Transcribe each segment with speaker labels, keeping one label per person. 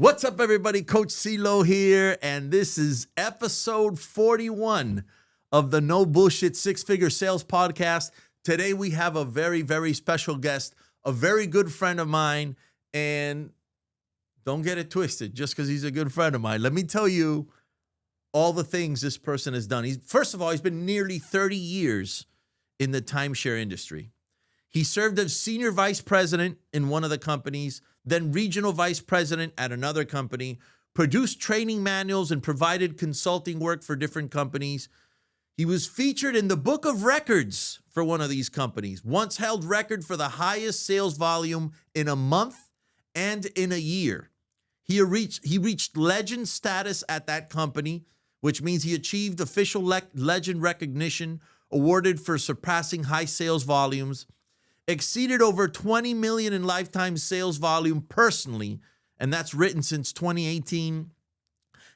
Speaker 1: What's up, everybody? Coach Ceelo here, and this is episode 41 of the No Bullshit Six-Figure Sales Podcast. Today, we have a very, very special guest, a very good friend of mine, and don't get it twisted just because he's a good friend of mine. Let me tell you all the things this person has done. First of all, he's been nearly 30 years in the timeshare industry. He served as senior vice president in one of the companies, then regional vice president at another company, produced training manuals and provided consulting work for different companies. He was featured in the book of records for one of these companies, once held record for the highest sales volume in a month and in a year. He reached legend status at that company, which means he achieved official legend recognition, awarded for surpassing high sales volumes, exceeded over 20 million in lifetime sales volume personally, and that's written since 2018.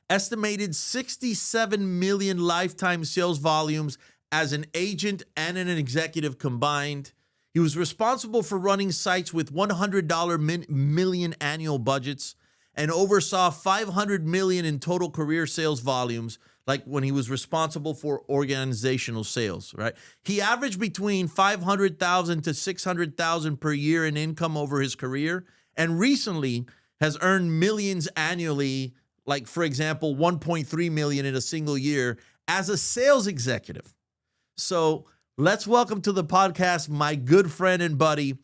Speaker 1: Estimated 67 million lifetime sales volumes as an agent and an executive combined. He was responsible for running sites with $100 million annual budgets and oversaw 500 million in total career sales volumes, like when he was responsible for organizational sales, right? He averaged between 500,000 to 600,000 per year in income over his career, and recently has earned millions annually, like, for example, 1.3 million in a single year as a sales executive. So let's welcome to the podcast my good friend and buddy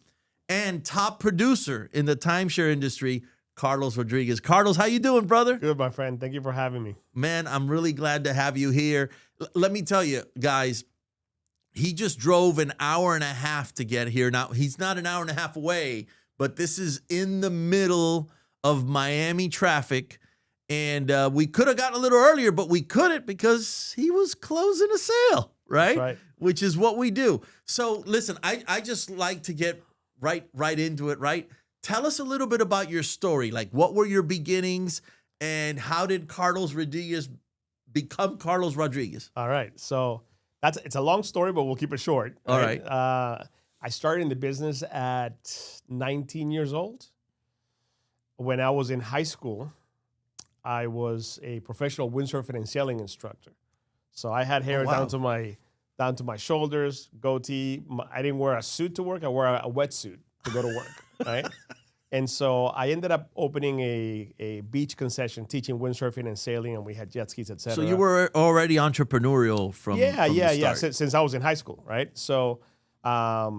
Speaker 1: and top producer in the timeshare industry, Carlos Rodriguez. Carlos, how you doing, brother?
Speaker 2: Good, my friend. Thank you for having me.
Speaker 1: Man, I'm really glad to have you here. Let me tell you, guys, he just drove an hour and a half to get here. Now, he's not an hour and a half away, but this is in the middle of Miami traffic. And we could have gotten a little earlier, but we couldn't because he was closing a sale, right?
Speaker 2: That's right.
Speaker 1: Which is what we do. So listen, I just like to get right into it, right? Tell us a little bit about your story. Like, what were your beginnings and how did Carlos Rodriguez become Carlos Rodriguez?
Speaker 2: All right. So it's a long story, but we'll keep it short.
Speaker 1: All right.
Speaker 2: I started in the business at 19 years old. When I was in high school, I was a professional windsurfing and sailing instructor. So I had hair down to my shoulders, goatee. I didn't wear a suit to work. I wore a wetsuit to go to work, right? And so I ended up opening a beach concession, teaching windsurfing and sailing, and we had jet skis, et cetera.
Speaker 1: So you were already entrepreneurial from the start.
Speaker 2: Since I was in high school, right? So I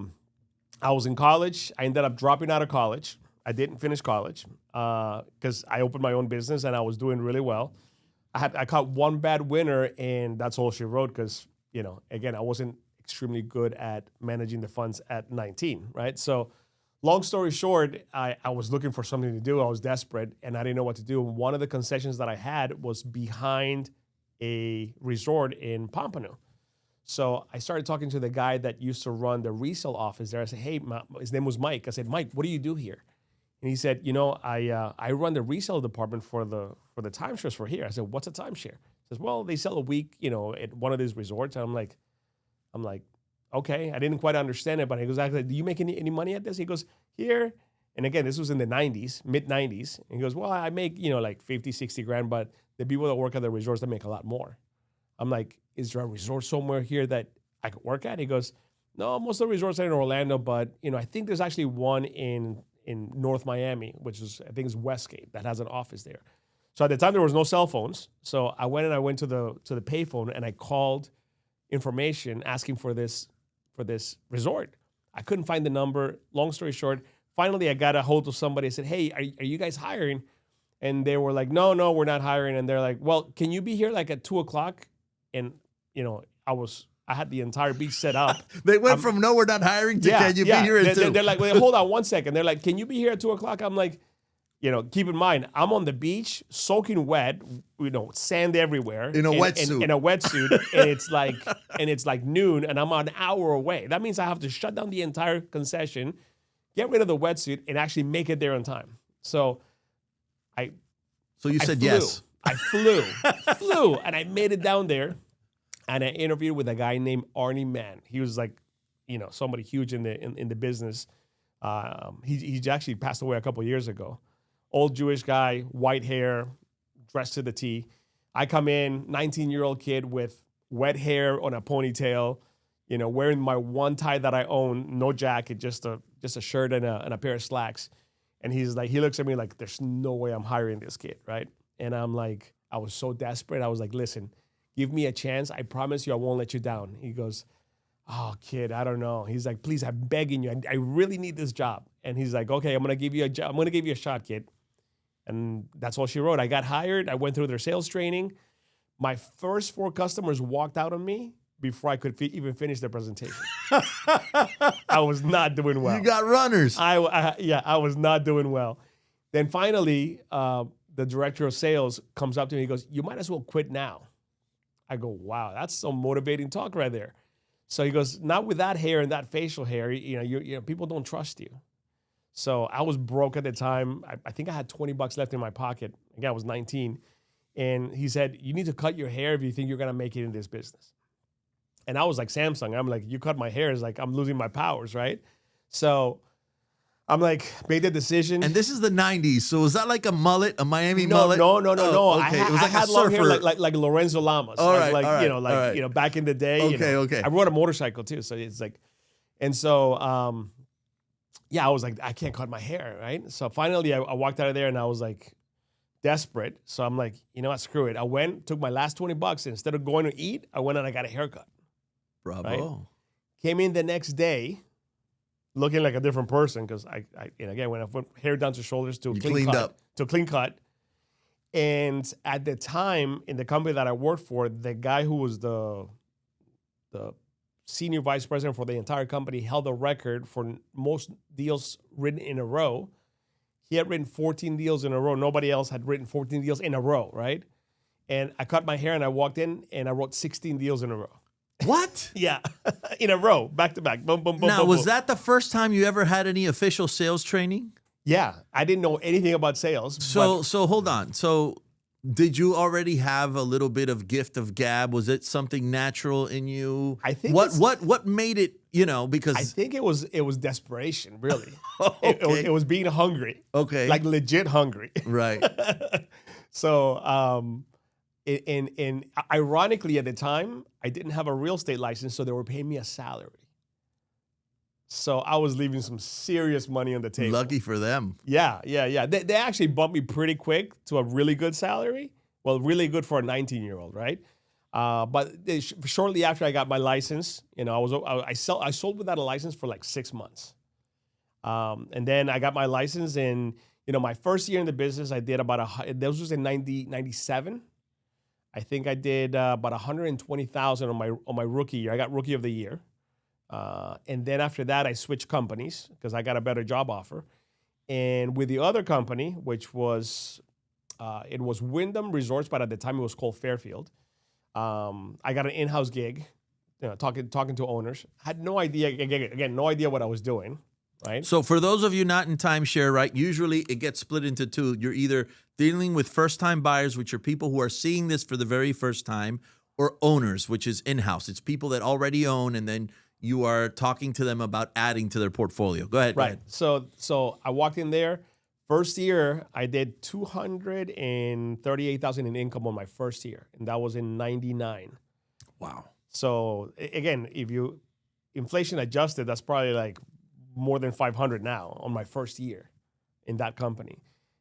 Speaker 2: was in college. I ended up dropping out of college. I didn't finish college because I opened my own business and I was doing really well. I caught one bad winter, and that's all she wrote because, again, I wasn't extremely good at managing the funds at 19, right? So long story short, I was looking for something to do. I was desperate, and I didn't know what to do. One of the concessions that I had was behind a resort in Pompano. So I started talking to the guy that used to run the resale office there. I said, hey, his name was Mike. I said, Mike, what do you do here? And he said, I run the resale department for the timeshares for here. I said, what's a timeshare? He says, well, they sell a week, at one of these resorts. And I'm like, okay. I didn't quite understand it, but he goes, do you make any money at this? He goes, here. And again, this was in the 90s, mid 90s. And he goes, well, I make, like 50, 60 grand, but the people that work at the resorts, they make a lot more. I'm like, is there a resort somewhere here that I could work at? He goes, no, most of the resorts are in Orlando, but, I think there's actually one in North Miami, which is, I think it's Westgate, that has an office there. So at the time, there was no cell phones. So I went to the payphone and I called information asking for this resort. I couldn't find the number. Long story short, finally I got a hold of somebody. I said, hey, are you guys hiring? And they were like, no, we're not hiring. And they're like, well, can you be here like at 2:00? And, I had the entire beach set up.
Speaker 1: They went from no, we're not hiring to can you be here at 2?
Speaker 2: They're like, wait, hold on 1 second. They're like, can you be here at 2:00? I'm like, keep in mind, I'm on the beach, soaking wet, sand everywhere.
Speaker 1: In a wetsuit.
Speaker 2: In a wetsuit, and it's like noon, and I'm an hour away. That means I have to shut down the entire concession, get rid of the wetsuit, and actually make it there on time. So
Speaker 1: you said yes.
Speaker 2: I flew, and I made it down there. And I interviewed with a guy named Arnie Mann. He was like, somebody huge in the business. He actually passed away a couple of years ago. old Jewish guy, white hair, dressed to the T. I come in, 19-year-old kid with wet hair on a ponytail, wearing my one tie that I own, no jacket, just a shirt and a pair of slacks. And he looks at me like, there's no way I'm hiring this kid, right? And I'm like, I was so desperate. I was like, listen, give me a chance. I promise you I won't let you down. He goes, oh, kid, I don't know. He's like, please, I'm begging you. I really need this job. And he's like, okay, I'm going to give you a job. I'm going to give you a shot, kid. And that's all she wrote. I got hired. I went through their sales training. My first 4 customers walked out on me before I could even finish the presentation. I was not doing well.
Speaker 1: You got runners.
Speaker 2: I was not doing well. Then finally, the director of sales comes up to me. He goes, you might as well quit now. I go, wow, that's some motivating talk right there. So he goes, not with that hair and that facial hair. People don't trust you. So I was broke at the time. I think I had $20 left in my pocket. Again, I was 19. And he said, you need to cut your hair if you think you're going to make it in this business. And I was like Samsung. I'm like, you cut my hair. It's like I'm losing my powers, right? So I'm like, made the decision.
Speaker 1: And this is the 90s. So was that like a mullet, a Miami mullet?
Speaker 2: No.
Speaker 1: Okay. It was like
Speaker 2: I had
Speaker 1: a
Speaker 2: long
Speaker 1: surfer.
Speaker 2: hair like Lorenzo Lamas.
Speaker 1: All right.
Speaker 2: Back in the day.
Speaker 1: Okay.
Speaker 2: I rode a motorcycle too. So it's like, and so, I was like, I can't cut my hair, right? So finally I walked out of there and I was like desperate. So I'm like, you know what, screw it. I went, took my last $20 and instead of going to eat, I went and I got a haircut.
Speaker 1: Bravo.
Speaker 2: Right? Came in the next day looking like a different person because again, when I put hair down to shoulders to a clean cut. And at the time in the company that I worked for, the guy who was the senior vice president for the entire company held a record for most deals written in a row. He had written 14 deals in a row. Nobody else had written 14 deals in a row, right? And I cut my hair and I walked in and I wrote 16 deals in a row.
Speaker 1: What?
Speaker 2: Yeah, in a row, back to back. Boom, boom, boom.
Speaker 1: Now,
Speaker 2: boom,
Speaker 1: was
Speaker 2: boom.
Speaker 1: that the first time you ever had any official sales training?
Speaker 2: Yeah, I didn't know anything about sales.
Speaker 1: So hold on. So did you already have a little bit of gift of gab? Was it something natural in you?
Speaker 2: I think
Speaker 1: what made it, because
Speaker 2: I think it was desperation, really.
Speaker 1: Okay.
Speaker 2: It was being hungry.
Speaker 1: Okay.
Speaker 2: Like legit hungry.
Speaker 1: Right.
Speaker 2: So, and ironically at the time, I didn't have a real estate license, so they were paying me a salary. So I was leaving some serious money on the table.
Speaker 1: Lucky for them.
Speaker 2: Yeah. They actually bumped me pretty quick to a really good salary. Well, really good for a 19-year-old, right? But shortly after I got my license, I sold without a license for like 6 months. And then I got my license, and my first year in the business, I did this was in 97. I think I did about 120,000 on my rookie year. I got rookie of the year. And then after that, I switched companies because I got a better job offer. And with the other company, which was, it was Wyndham Resorts, but at the time it was called Fairfield. I got an in-house gig, talking to owners. Had no idea, again, no idea what I was doing, right?
Speaker 1: So for those of you not in timeshare, right, usually it gets split into two. You're either dealing with first-time buyers, which are people who are seeing this for the very first time, or owners, which is in-house. It's people that already own, and then you are talking to them about adding to their portfolio. Go ahead.
Speaker 2: Right. So I walked in there. First year, I did $238,000 in income on my first year, and that was in 99.
Speaker 1: Wow.
Speaker 2: So again, if you inflation adjusted, that's probably like more than 500 now on my first year in that company.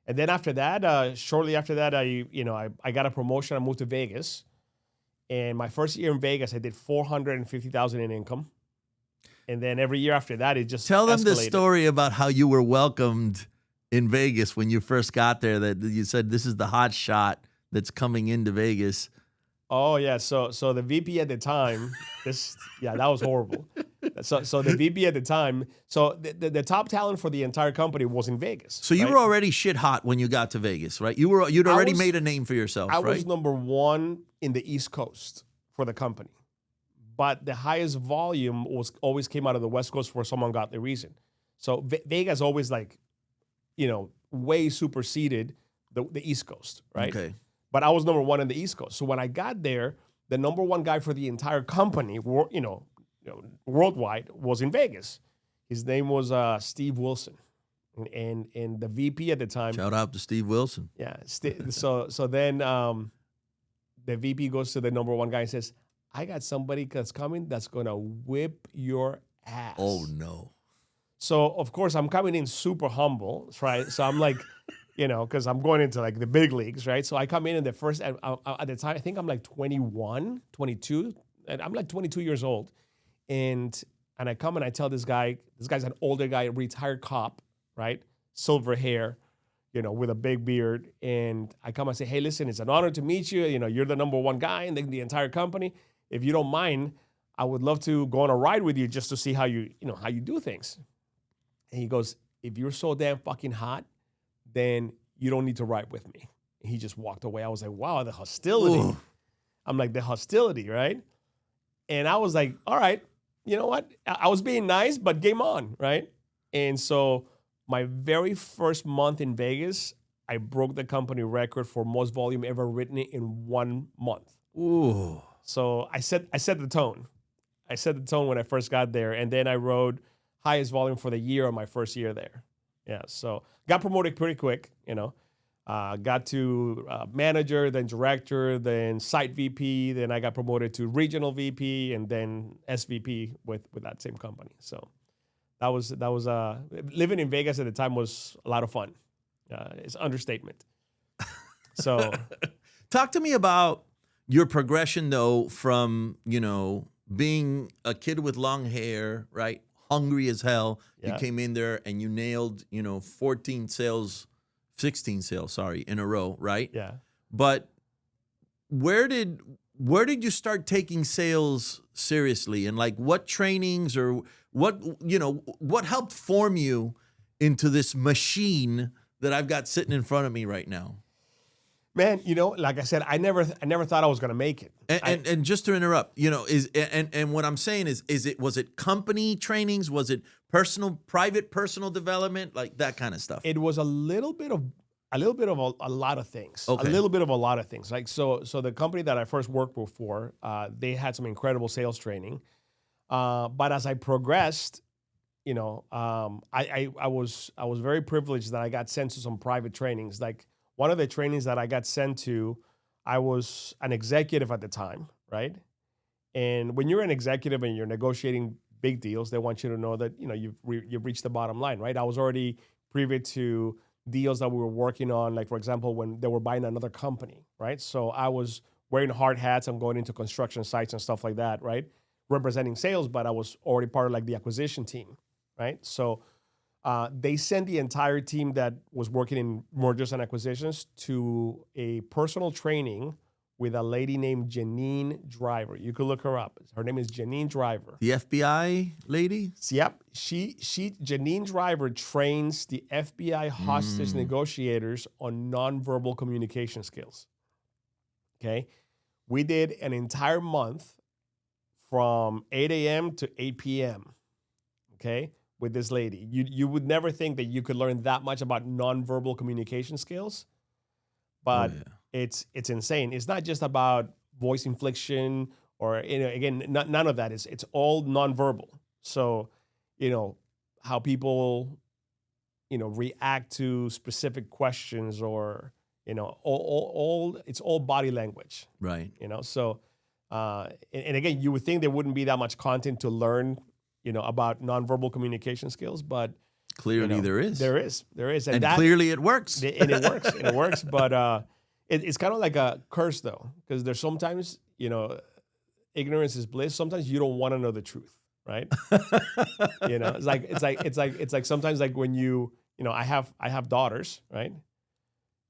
Speaker 2: And then after that, shortly after that, I got a promotion. I moved to Vegas, and my first year in Vegas, I did $450,000 in income. And then every year after that, it just
Speaker 1: tell them the
Speaker 2: escalated.
Speaker 1: story about how you were welcomed in Vegas when you first got there. That you said this is the hot shot that's coming into Vegas.
Speaker 2: Oh yeah, so the VP at the time, that was horrible. So the VP at the time, so the top talent for the entire company was in Vegas.
Speaker 1: So you were already shit hot when you got to Vegas, right? You'd already made a name for yourself,
Speaker 2: I
Speaker 1: right?
Speaker 2: was number one in the East Coast for the company. But the highest volume always came out of the West Coast for some ungodly reason. So Vegas always way superseded the East Coast, right?
Speaker 1: Okay.
Speaker 2: But I was number one in the East Coast. So when I got there, the number one guy for the entire company, worldwide, was in Vegas. His name was Steve Wilson. and the VP at the time.
Speaker 1: Shout out to Steve Wilson.
Speaker 2: Yeah. So then the VP goes to the number one guy and says, "I got somebody that's coming that's gonna whip your ass."
Speaker 1: Oh no.
Speaker 2: So of course I'm coming in super humble, right? So I'm like, because I'm going into like the big leagues, right? So I come in the first at the time I think I'm like 21, 22, and I'm like 22 years old, and I come and I tell this guy's an older guy, retired cop, right? Silver hair, with a big beard. And I come and say, "Hey, listen, it's an honor to meet you. You're the number one guy in the entire company. If you don't mind, I would love to go on a ride with you just to see how you do things." And he goes, "If you're so damn fucking hot, then you don't need to ride with me." And he just walked away. I was like, wow, the hostility.
Speaker 1: Ooh.
Speaker 2: I'm like, the hostility, right? And I was like, all right, you know what? I was being nice, but game on, right? And so my very first month in Vegas, I broke the company record for most volume ever written in 1 month.
Speaker 1: Ooh.
Speaker 2: So I set the tone. I set the tone when I first got there, and then I wrote highest volume for the year on my first year there. Yeah, so got promoted pretty quick, got to manager, then director, then site VP, then I got promoted to regional VP, and then SVP with that same company. So that was living in Vegas at the time was a lot of fun. It's an understatement. So
Speaker 1: talk to me about your progression though from, being a kid with long hair, right? Hungry as hell.
Speaker 2: Yeah.
Speaker 1: You came in there and you nailed, 16 sales, in a row, right?
Speaker 2: Yeah.
Speaker 1: But where did you start taking sales seriously? And like what trainings or what helped form you into this machine that I've got sitting in front of me right now?
Speaker 2: Man, like I said, I never thought I was gonna make it.
Speaker 1: And just to interrupt, and what I'm saying was it company trainings? Was it private personal development, like that kind of stuff?
Speaker 2: It was a little bit of a lot of things.
Speaker 1: Okay.
Speaker 2: A little bit of a lot of things. Like so the company that I first worked for, they had some incredible sales training. But as I progressed, I was very privileged that I got sent to some private trainings. Like one of the trainings that I got sent to, I was an executive at the time, right? And when you're an executive and you're negotiating big deals, they want you to know that you've reached the bottom line, right? I was already privy to deals that we were working on, like for example, when they were buying another company, right? So I was wearing hard hats. I'm going into construction sites and stuff like that, right? Representing sales, but I was already part of like the acquisition team, right? So they sent the entire team that was working in mergers and acquisitions to a personal training with a lady named Janine Driver. You could look her up. Her name is Janine Driver.
Speaker 1: The FBI lady?
Speaker 2: Yep. Janine Driver trains the FBI hostage negotiators on nonverbal communication skills. Okay. We did an entire month from 8 a.m. to 8 p.m. Okay. With this lady. You would never think that you could learn that much about nonverbal communication skills, but it's insane. It's not just about voice inflection or again, none of that. It's all nonverbal. So, how people, react to specific questions or, all it's all body language.
Speaker 1: Right.
Speaker 2: So and again, you would think there wouldn't be that much content to learn about nonverbal communication skills, but
Speaker 1: clearly there is.
Speaker 2: There is.
Speaker 1: And clearly it works.
Speaker 2: And it works. But it's kind of like a curse though, because there's sometimes, ignorance is bliss. Sometimes you don't want to know the truth, right? It's like sometimes like when I have daughters, right?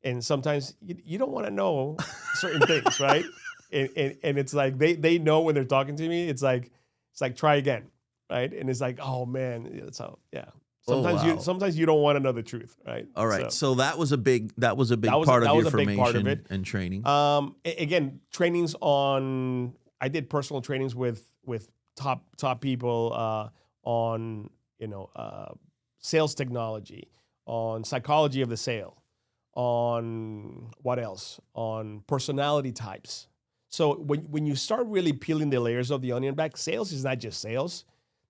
Speaker 2: And sometimes you don't want to know certain things, right? And it's like they know when they're talking to me, it's like try again. Right. And it's like, oh man, that's how, yeah. Sometimes you don't want to know the truth. Right.
Speaker 1: All right. So that was a big part of your formation and training.
Speaker 2: Again, trainings I did personal trainings with top people on, sales technology, on psychology of the sale, on what else? On personality types. So when you start really peeling the layers of the onion back, sales is not just sales.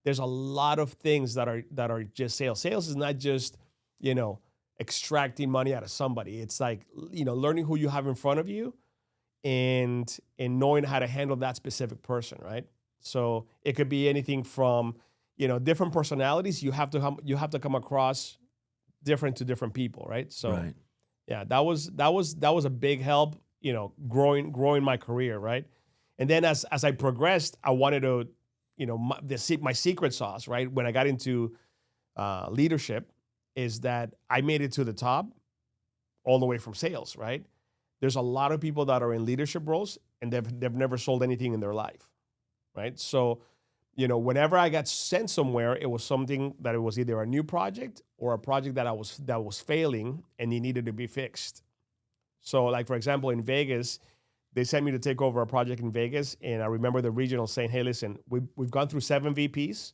Speaker 2: There's a lot of things that are just sales. Sales is not just, extracting money out of somebody. It's like, learning who you have in front of you and knowing how to handle that specific person, right? So it could be anything from, different personalities. You have to come across different to different people, right? So
Speaker 1: Right.
Speaker 2: yeah, that was a big help, growing my career, right? And then as I progressed, I wanted to, my secret sauce, right? When I got into leadership, is that I made it to the top all the way from sales, right? There's a lot of people that are in leadership roles and they've never sold anything in their life, right? So, whenever I got sent somewhere, it was something that it was either a new project or a project that was failing and it needed to be fixed. So, like for example, in Vegas, they sent me to take over a project in Vegas, and I remember the regional saying, "Hey, listen, we've gone through 7 VPs.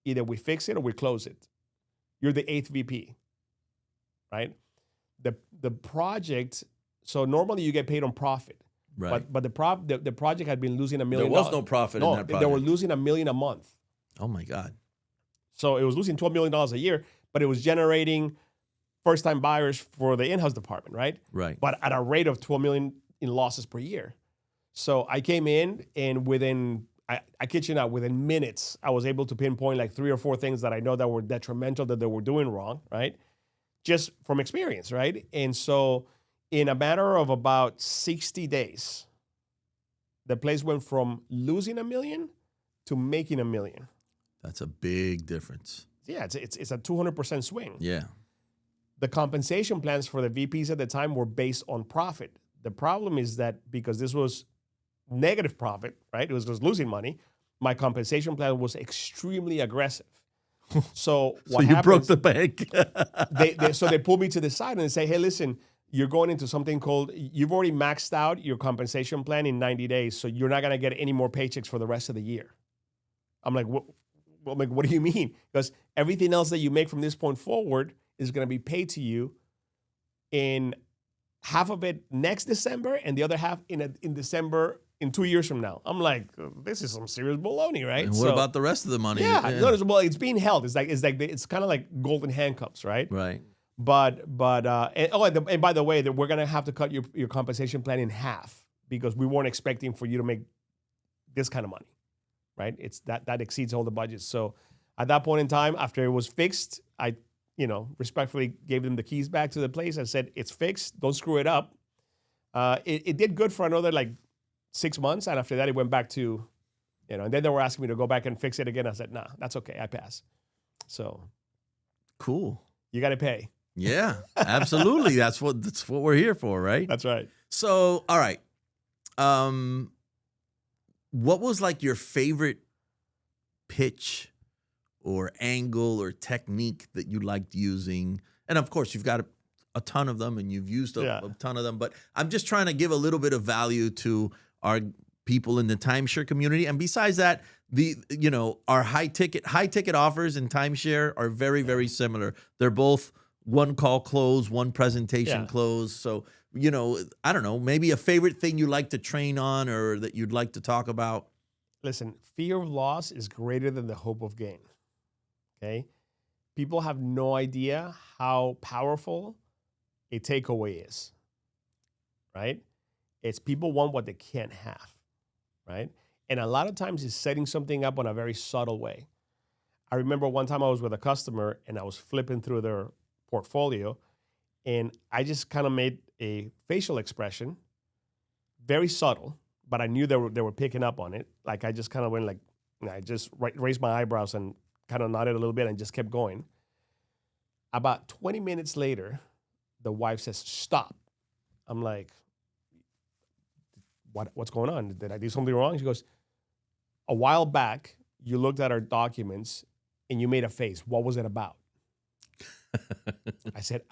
Speaker 2: Either we fix it or we close it. You're the 8th VP, right? The project. So normally you get paid on profit,
Speaker 1: Right.
Speaker 2: but the project had been losing $1 million.
Speaker 1: There was no profit in that project.
Speaker 2: They were losing $1 million a month.
Speaker 1: Oh my God.
Speaker 2: So it was losing $12 million a year, but it was generating first-time buyers for the in-house department, right?
Speaker 1: Right.
Speaker 2: But at a rate of $12 million in losses per year. So I came in, and I kid you not, within minutes, I was able to pinpoint like 3 or 4 things that I know that were detrimental, that they were doing wrong, right? Just from experience, right? And so in a matter of about 60 days, the place went from losing $1 million to making $1 million.
Speaker 1: That's a big difference.
Speaker 2: Yeah, it's a 200% swing.
Speaker 1: Yeah.
Speaker 2: The compensation plans for the VPs at the time were based on profit. The problem is that because this was negative profit, right? It was just losing money. My compensation plan was extremely aggressive. So what
Speaker 1: you
Speaker 2: happens,
Speaker 1: broke the bank.
Speaker 2: so they pulled me to the side and they say, "Hey, listen, you're going into something called, you've already maxed out your compensation plan in 90 days, so you're not going to get any more paychecks for the rest of the year." I'm like, what do you mean? Because everything else that you make from this point forward is going to be paid to you in half of it next December and the other half in December in 2 years from now. I'm like, this is some serious baloney, right?
Speaker 1: And what about the rest of the money?
Speaker 2: Yeah. No, well, it's being held. It's kind of like golden handcuffs, right?
Speaker 1: Right.
Speaker 2: And by the way, that we're gonna have to cut your compensation plan in half because we weren't expecting for you to make this kind of money, right? It's that exceeds all the budgets. So at that point in time, after it was fixed, I respectfully gave them the keys back to the place. I said, "It's fixed. Don't screw it up." It did good for another like 6 months, and after that, it went back to, and then they were asking me to go back and fix it again. I said, "Nah, that's okay. I pass." So
Speaker 1: Cool.
Speaker 2: you got to pay.
Speaker 1: Yeah, absolutely. That's what we're here for, right?
Speaker 2: That's right.
Speaker 1: So, all right. What was like your favorite pitch or angle or technique that you liked using? And of course, you've got a ton of them and you've used a ton of them, but I'm just trying to give a little bit of value to our people in the timeshare community. And besides that, our high ticket offers in timeshare are very, very similar. They're both one call close, one presentation close. So, I don't know, maybe a favorite thing you like to train on or that you'd like to talk about.
Speaker 2: Listen, fear of loss is greater than the hope of gain. Okay? People have no idea how powerful a takeaway is, right? It's people want what they can't have, right? And a lot of times it's setting something up in a very subtle way. I remember one time I was with a customer and I was flipping through their portfolio and I just kind of made a facial expression, very subtle, but I knew they were picking up on it. Like I just kind of went like, I just raised my eyebrows and kind of nodded a little bit and just kept going. About 20 minutes later, the wife says, "Stop." I'm like, what's going on? Did I do something wrong? She goes, "A while back, you looked at our documents and you made a face. What was it about?" I said,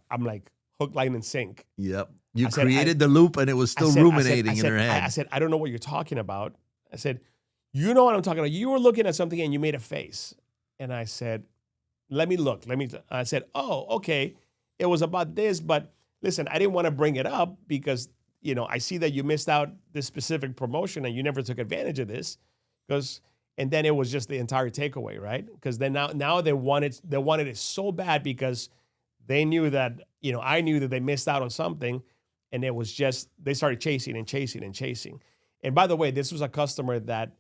Speaker 2: I'm like hook, line, and sink.
Speaker 1: Yep. You created the loop and it was still ruminating in her head.
Speaker 2: I said, "I don't know what you're talking about." I said, "You know what I'm talking about. You were looking at something and you made a face." And I said, let me look. I said, "Oh, okay. It was about this, but listen, I didn't want to bring it up because, I see that you missed out this specific promotion and you never took advantage of this because And then it was just the entire takeaway, right? Because then now they wanted it so bad because they knew that, I knew that they missed out on something, and it was just they started chasing and chasing and chasing. And by the way, this was a customer that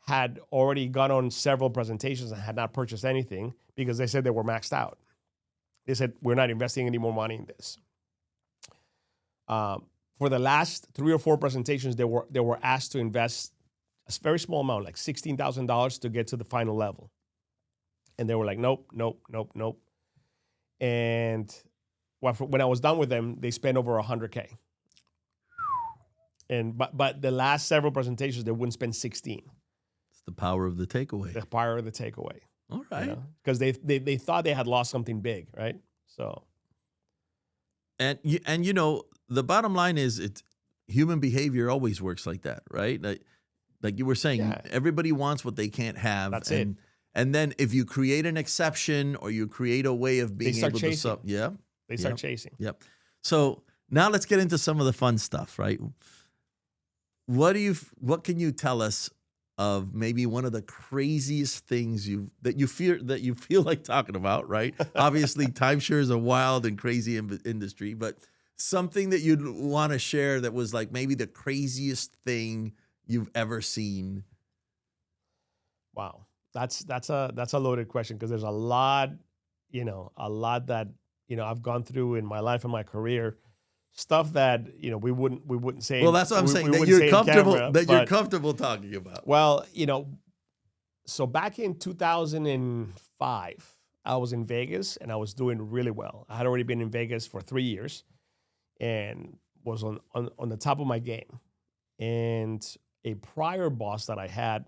Speaker 2: had already gone on several presentations and had not purchased anything because they said they were maxed out. They said, we're not investing any more money in this. For the last 3 or 4 presentations, they were asked to invest a very small amount, like $16,000 to get to the final level. And they were like, nope, nope, nope, nope. And when I was done with them, they spent over $100K. But the last several presentations, they wouldn't spend 16.
Speaker 1: It's the power of the takeaway.
Speaker 2: The power of the takeaway.
Speaker 1: All right.
Speaker 2: Because they thought they had lost something big, right? So.
Speaker 1: And the bottom line is human behavior always works like that, right? Like you were saying, everybody wants what they can't have.
Speaker 2: That's it.
Speaker 1: And then if you create an exception or you create a way of being able to
Speaker 2: they start chasing.
Speaker 1: Yep. So now let's get into some of the fun stuff, right? What can you tell us of maybe one of the craziest things that you feel like talking about, right? Obviously, timeshare is a wild and crazy industry, but something that you'd want to share that was like maybe the craziest thing you've ever seen.
Speaker 2: Wow, that's a loaded question because there's a lot that I've gone through in my life and my career. Stuff that we wouldn't say.
Speaker 1: Well, that's what I'm saying. That you're comfortable talking about.
Speaker 2: Well, so back in 2005, I was in Vegas and I was doing really well. I had already been in Vegas for 3 years, and was on the top of my game. And a prior boss that I had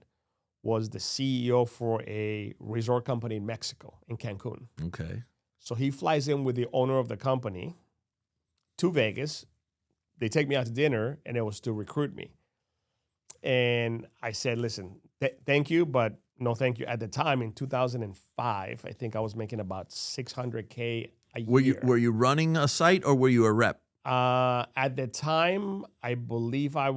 Speaker 2: was the CEO for a resort company in Mexico, in Cancun.
Speaker 1: Okay.
Speaker 2: So he flies in with the owner of the company to Vegas. They take me out to dinner, and it was to recruit me. And I said, listen, thank you, but no thank you. At the time, in 2005, I think I was making about $600K a year.
Speaker 1: Were you running a site or were you a rep?
Speaker 2: At the time, I believe I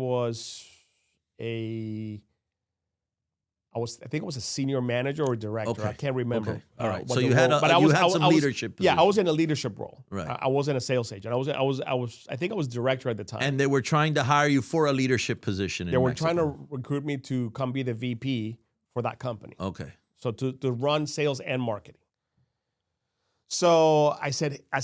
Speaker 2: think I was a senior manager or director.
Speaker 1: Okay.
Speaker 2: I can't remember.
Speaker 1: Okay. All right. So
Speaker 2: you
Speaker 1: you had some leadership position.
Speaker 2: Yeah, I was in a leadership role.
Speaker 1: Right.
Speaker 2: I wasn't a sales agent. I think I was director at the time.
Speaker 1: And they were trying to hire you for a leadership position.
Speaker 2: They were trying to recruit me to come be the VP for that company.
Speaker 1: Okay.
Speaker 2: So to run sales and marketing. So I said, I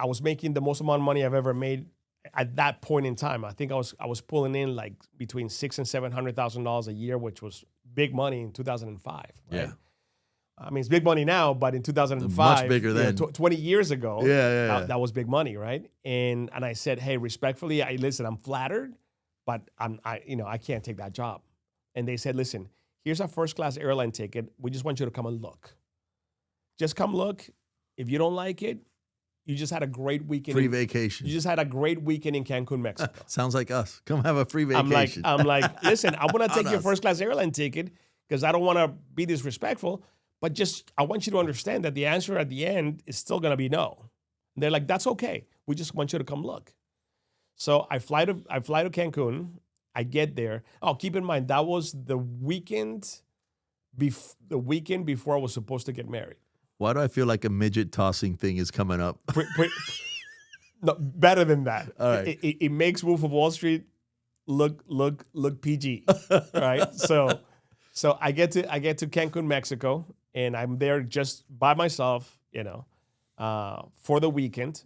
Speaker 2: was making the most amount of money I've ever made at that point in time. I think I was pulling in like between $600,000 and $700,000 a year, which was big money in 2005. Right?
Speaker 1: Yeah.
Speaker 2: I mean, it's big money now, but in 2005,
Speaker 1: much bigger then.
Speaker 2: 20 years ago,
Speaker 1: that
Speaker 2: was big money, right? And I said, hey, respectfully, I'm flattered, but I can't take that job. And they said, listen, here's our first class airline ticket. We just want you to come and look. Just come look. If you don't like it, you just had a great weekend.
Speaker 1: Free vacation.
Speaker 2: You just had a great weekend in Cancun, Mexico.
Speaker 1: Sounds like us. Come have a free vacation.
Speaker 2: I'm like, listen, I want to take your first class airline ticket because I don't want to be disrespectful, but just I want you to understand that the answer at the end is still going to be no. And they're like, that's okay. We just want you to come look. So I fly to Cancun. I get there. Oh, keep in mind that was the weekend before I was supposed to get married.
Speaker 1: Why do I feel like a midget tossing thing is coming up?
Speaker 2: No, better than that.
Speaker 1: All right.
Speaker 2: It makes Wolf of Wall Street look PG, right? So I get to Cancun, Mexico, and I'm there just by myself, for the weekend,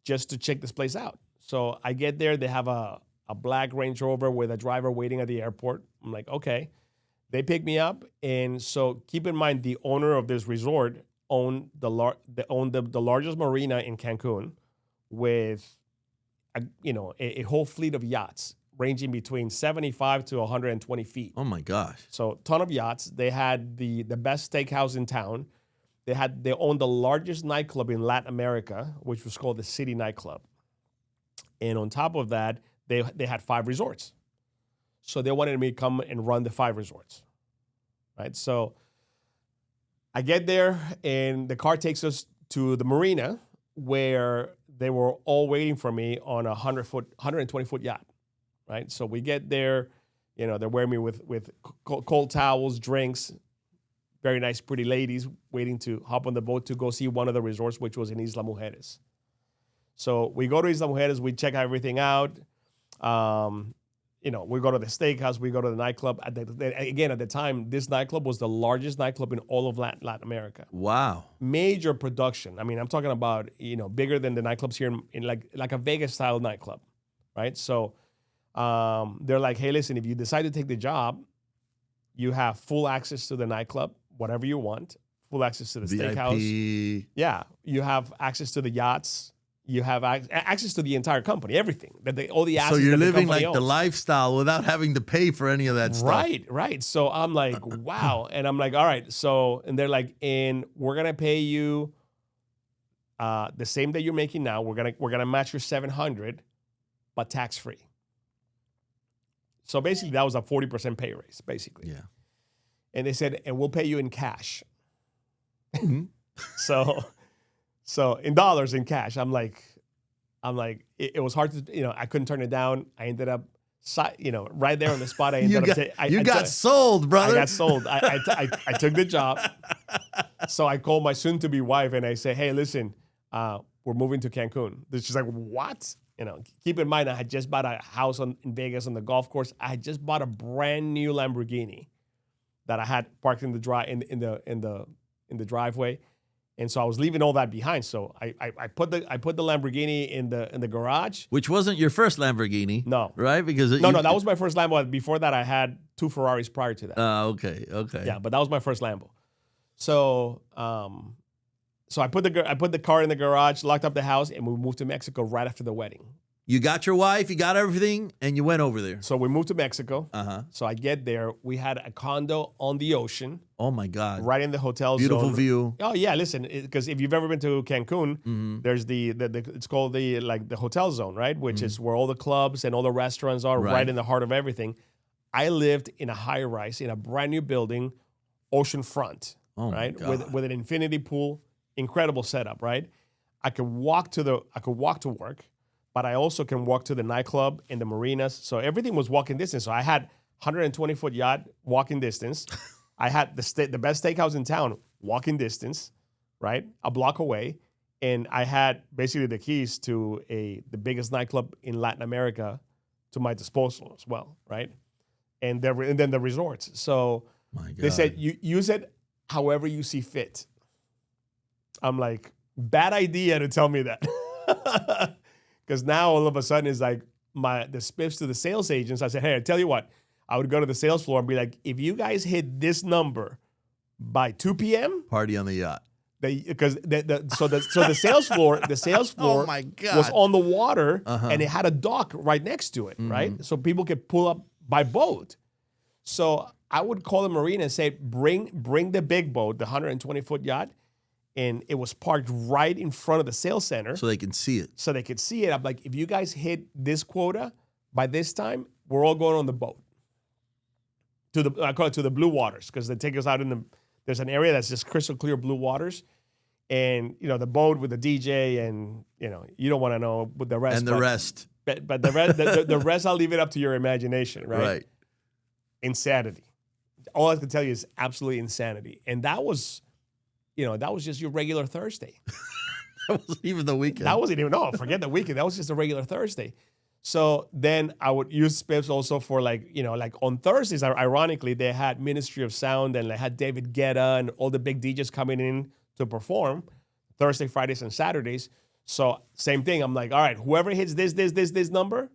Speaker 2: just to check this place out. So I get there. They have a black Range Rover with a driver waiting at the airport. I'm like, okay. They pick me up, and so keep in mind the owner of this resort owned the largest marina in Cancun, with a whole fleet of yachts ranging between 75 to 120 feet.
Speaker 1: Oh my gosh!
Speaker 2: So ton of yachts. They had the best steakhouse in town. They owned the largest nightclub in Latin America, which was called the City Nightclub. And on top of that, they had 5 resorts. So they wanted me to come and run the 5 resorts, right? So I get there, and the car takes us to the marina where they were all waiting for me on a 120-foot yacht, right? So we get there, They're wearing me with cold towels, drinks, very nice, pretty ladies waiting to hop on the boat to go see one of the resorts, which was in Isla Mujeres. So we go to Isla Mujeres, we check everything out. We go to the steakhouse, we go to the nightclub. At the time, this nightclub was the largest nightclub in all of Latin America.
Speaker 1: Wow.
Speaker 2: Major production. I mean, I'm talking about, bigger than the nightclubs here in like a Vegas-style nightclub, right? So they're like, hey, listen, if you decide to take the job, you have full access to the nightclub, whatever you want, full access to the steakhouse.
Speaker 1: VIP.
Speaker 2: Yeah, you have access to the yachts. You have access to the entire company, everything. All the assets.
Speaker 1: So you're
Speaker 2: that
Speaker 1: living
Speaker 2: the
Speaker 1: like
Speaker 2: owns.
Speaker 1: the lifestyle without having to pay for any of that stuff.
Speaker 2: Right. So I'm like, wow. And I'm like, all right. So, and they're like, and we're going to pay you the same that you're making now. We're gonna match your $700, but tax-free. So basically that was a 40% pay raise, basically.
Speaker 1: Yeah.
Speaker 2: And they said, and we'll pay you in cash.
Speaker 1: Mm-hmm.
Speaker 2: So in dollars, in cash, I'm like, it was hard to, I couldn't turn it down. I ended up, right there on the spot. I
Speaker 1: got sold, brother.
Speaker 2: I got sold. I took the job. So I called my soon-to-be wife and I say, hey, listen, we're moving to Cancun. She's like, what? Keep in mind, I had just bought a house in Vegas on the golf course. I had just bought a brand new Lamborghini that I had parked in the driveway. And so I was leaving all that behind. So I put the Lamborghini in the garage.
Speaker 1: Which wasn't your first Lamborghini.
Speaker 2: No.
Speaker 1: Right? Because
Speaker 2: No, that was my first Lambo. Before that, I had 2 Ferraris prior to that.
Speaker 1: Okay.
Speaker 2: Yeah, but that was my first Lambo. So I put the car in the garage, locked up the house, and we moved to Mexico right after the wedding.
Speaker 1: You got your wife, you got everything, and you went over there.
Speaker 2: So we moved to Mexico.
Speaker 1: Uh-huh.
Speaker 2: So I get there. We had a condo on the ocean.
Speaker 1: Oh, my God.
Speaker 2: Right in the hotel
Speaker 1: Beautiful
Speaker 2: zone.
Speaker 1: view.
Speaker 2: Oh, yeah. Listen, because if you've ever been to Cancun, there's it's called the hotel zone, right? Which is where all the clubs and all the restaurants are right in the heart of everything. I lived in a high-rise in a brand new building, oceanfront, right? With an infinity pool. Incredible setup, right? I could walk to work. But I also can walk to the nightclub and the marinas. So everything was walking distance. So I had 120-foot yacht walking distance. I had the best steakhouse in town walking distance, right? A block away. And I had basically the keys to the biggest nightclub in Latin America to my disposal as well, right? And then the resorts. So they said, you use it however you see fit. I'm like, bad idea to tell me that. Because now all of a sudden it's like the spiffs to the sales agents. I said, hey, I tell you what, I would go to the sales floor and be like, if you guys hit this number by 2 p.m.
Speaker 1: Party on the yacht.
Speaker 2: Because the sales floor
Speaker 1: Oh my God.
Speaker 2: was on the water and it had a dock right next to it, right? So people could pull up by boat. So I would call the marina and say, bring the big boat, the 120-foot yacht. And it was parked right in front of the sales center.
Speaker 1: So they can see it.
Speaker 2: I'm like, if you guys hit this quota by this time, we're all going on the boat. I call it to the blue waters, because they take us out there's an area that's just crystal clear blue waters. And, the boat with the DJ and, you don't want to know with the rest.
Speaker 1: And the rest.
Speaker 2: But the rest, I'll leave it up to your imagination, right?
Speaker 1: Right.
Speaker 2: Insanity. All I can tell you is absolutely insanity. And that was just your regular Thursday.
Speaker 1: That wasn't even the weekend.
Speaker 2: Forget the weekend. That was just a regular Thursday. So then I would use spiffs also for like on Thursdays, ironically, they had Ministry of Sound and they had David Guetta and all the big DJs coming in to perform Thursday, Fridays, and Saturdays. So same thing. I'm like, all right, whoever hits this number,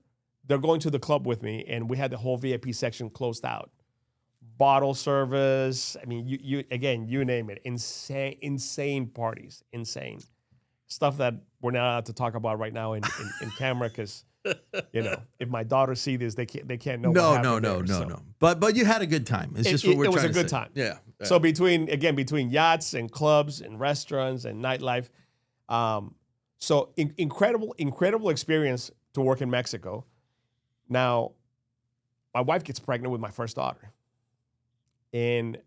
Speaker 2: they're going to the club with me. And we had the whole VIP section closed out. Bottle service. I mean, you name it. Insane parties. Insane stuff that we're not allowed to talk about right now in camera, because if my daughters see this, they can't know.
Speaker 1: No. But you had a good time. It's just what we're trying to say.
Speaker 2: It was a good time.
Speaker 1: Yeah.
Speaker 2: So between yachts and clubs and restaurants and nightlife, so incredible experience to work in Mexico. Now, my wife gets pregnant with my first daughter. And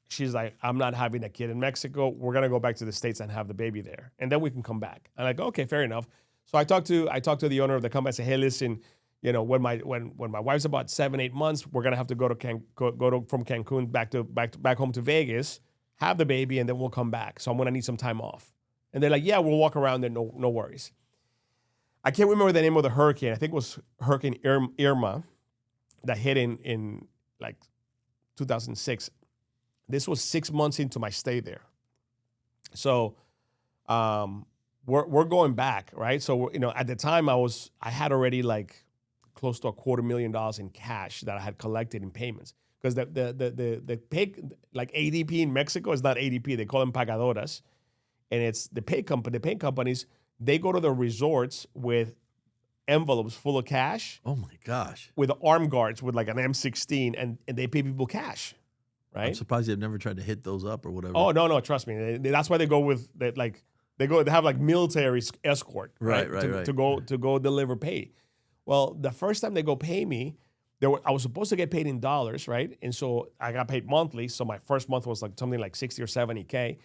Speaker 2: she's like, I'm not having a kid in Mexico. We're going to go back to the States and have the baby there. And then we can come back. I'm like, okay, fair enough. So I talked to the owner of the company. I said, hey, listen, you know, when my wife's about 7-8 months, we're gonna have to go from Cancun back home to Vegas, have the baby, and then we'll come back. So I'm gonna need some time off. And they're like, yeah, we'll walk around there, no worries. I can't remember the name of the hurricane. I think it was Hurricane Irma that hit in like 2006. This was 6 months into my stay there. So we're going back, right? So, you know, at the time I had already like close to $250,000 in cash that I had collected in payments. Because the pay, like ADP in Mexico is not ADP. They call them pagadoras. And it's the pay companies, they go to the resorts with envelopes full of cash.
Speaker 1: Oh my gosh.
Speaker 2: With armed guards with like an M16 and they pay people cash, right?
Speaker 1: I'm surprised they've never tried to hit those up or whatever.
Speaker 2: Oh, no, trust me. That's why they go with that, like they have like military escort, right? To go deliver pay. Well, the first time they go pay me, I was supposed to get paid in dollars, right? And so I got paid monthly. So my first month was like something like 60 or 70K.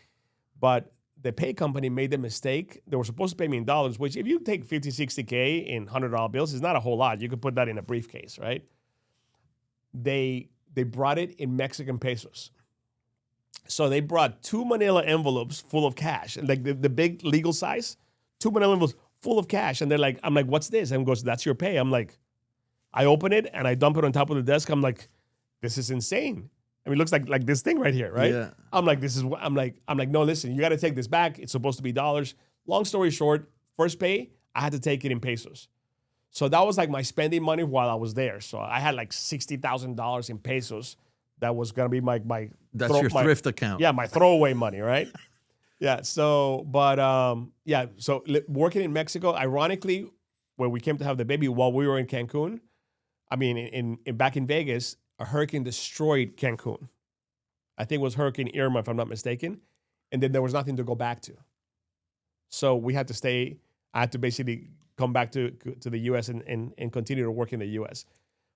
Speaker 2: But the pay company made the mistake. They were supposed to pay me in dollars, which if you take 50, 60K in $100 bills, it's not a whole lot. You could put that in a briefcase, right? They brought it in Mexican pesos. So they brought 2 manila envelopes full of cash, like the big legal size, 2 manila envelopes full of cash. And they're like, I'm like, what's this? And goes, that's your pay. I'm like, I open it and I dump it on top of the desk. I'm like, this is insane. I mean, it looks like this thing right here, right?
Speaker 1: Yeah.
Speaker 2: I'm like, no, listen, you got to take this back. It's supposed to be dollars. Long story short, first pay, I had to take it in pesos. So that was like my spending money while I was there. So I had like $60,000 in pesos. That was gonna be my
Speaker 1: That's your thrift account.
Speaker 2: Yeah, my throwaway money, right? Yeah. So, but So working in Mexico, ironically, when we came to have the baby while we were in Cancun, I mean, back in Vegas, a hurricane destroyed Cancun. I think it was Hurricane Irma, if I'm not mistaken. And then there was nothing to go back to. So we had to stay. I had to basically come back to the U.S. and continue to work in the U.S.